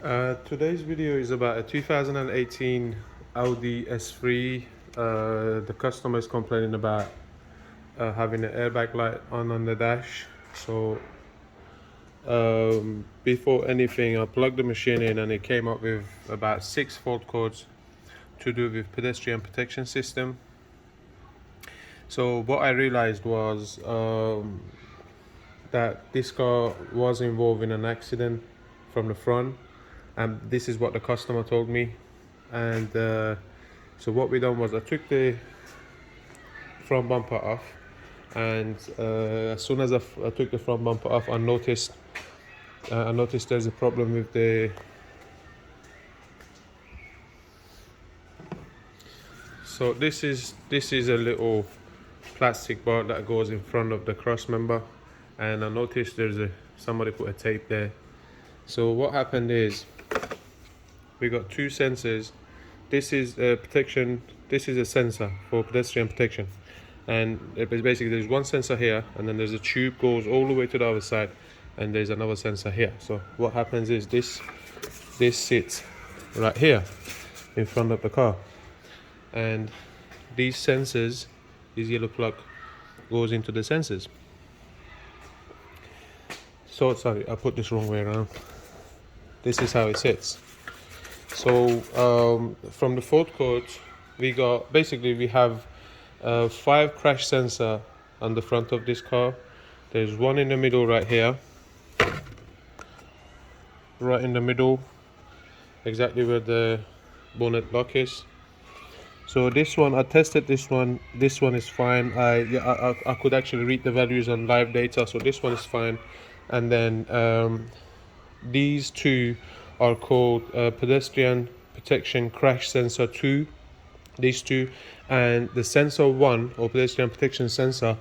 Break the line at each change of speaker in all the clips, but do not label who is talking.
Today's video is about a 2018 Audi S3. The customer is complaining about having an airbag light on the dash. So before anything, I plugged the machine in and it came up with about 6 fault codes to do with pedestrian protection system. So what I realized was that this car was involved in an accident from the front, and this is what the customer told me. And so what we done was I took the front bumper off, and as soon as I took the front bumper off, I noticed there's a problem with the so this is a little plastic bar that goes in front of the cross member, and I noticed somebody put a tape there. So what happened is we got 2 sensors. This is protection. This is a sensor for pedestrian protection, and basically there's one sensor here, and then there's a tube goes all the way to the other side, and there's another sensor here. So what happens is this sits right here in front of the car, and these sensors, this yellow plug goes into the sensors. So sorry, I put this wrong way around. This is how it sits. So from the fault codes, we have 5 crash sensor on the front of this car. There's one in the middle right here, right in the middle, exactly where the bonnet lock is. So this one, I tested this one is fine. I could actually read the values on live data, so this one is fine. And then these 2 are called pedestrian protection crash sensor 2, these 2, and the sensor 1 or pedestrian protection sensor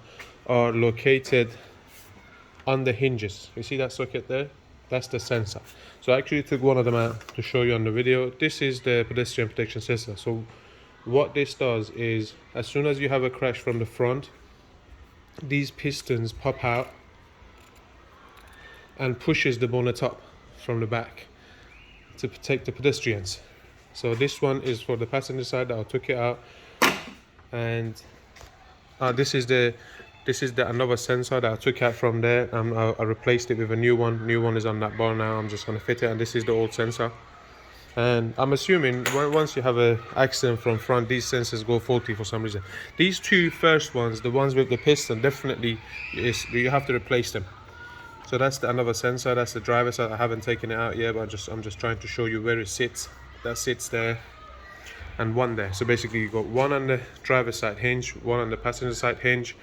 are located on the hinges. You see that socket there? That's the sensor. So I actually took one of them out to show you on the video. This is the pedestrian protection sensor. So what this does is, as soon as you have a crash from the front, these pistons pop out and pushes the bonnet up from the back to protect the pedestrians. So this one is for the passenger side. I took it out, and this is another sensor that I took out from there. I replaced it with a new one. New one is on that bar now. I'm just going to fit it, and this is the old sensor. And I'm assuming once you have an accident from front, these sensors go faulty for some reason. These 2 first ones, the ones with the piston, definitely you have to replace them. So that's another sensor. That's the driver side. I haven't taken it out yet, but I'm just trying to show you where it sits. That sits there, and one there. So basically you got one on the driver side hinge, one on the passenger side hinge.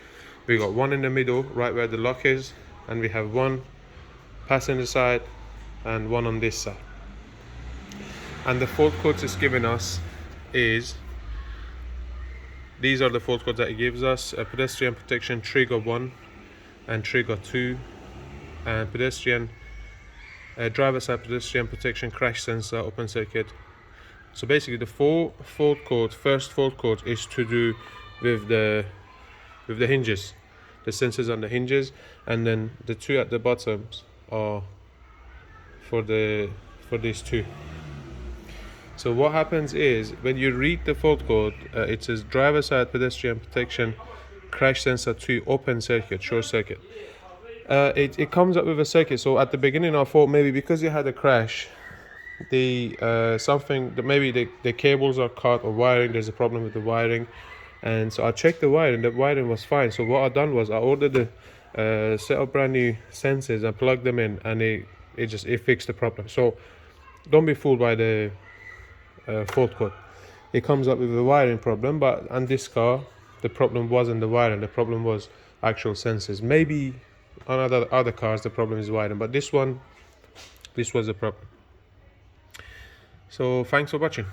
We got one in the middle, right where the lock is, and we have one passenger side and one on this side. And the fault codes it's giving us is, these are the fault codes that it gives us: a pedestrian protection trigger 1 and trigger 2, and pedestrian driver side pedestrian protection crash sensor open circuit. So basically the 4 fault codes, first fault code is to do with the hinges, the sensors on the hinges, and then the 2 at the bottoms are for these 2. So what happens is, when you read the fault code, it says driver side pedestrian protection crash sensor 2 open circuit, short circuit. It comes up with a circuit. So at the beginning I thought maybe because you had a crash, maybe the cables are cut or wiring, there's a problem with the wiring. And so I checked the wiring was fine. So what I done was I ordered a set of brand new sensors and plugged them in, and it fixed the problem. So don't be fooled by the fault code. It comes up with a wiring problem, but on this car the problem wasn't the wiring, the problem was actual sensors. Maybe on other cars the problem is wiring, but this was the problem. So thanks for watching.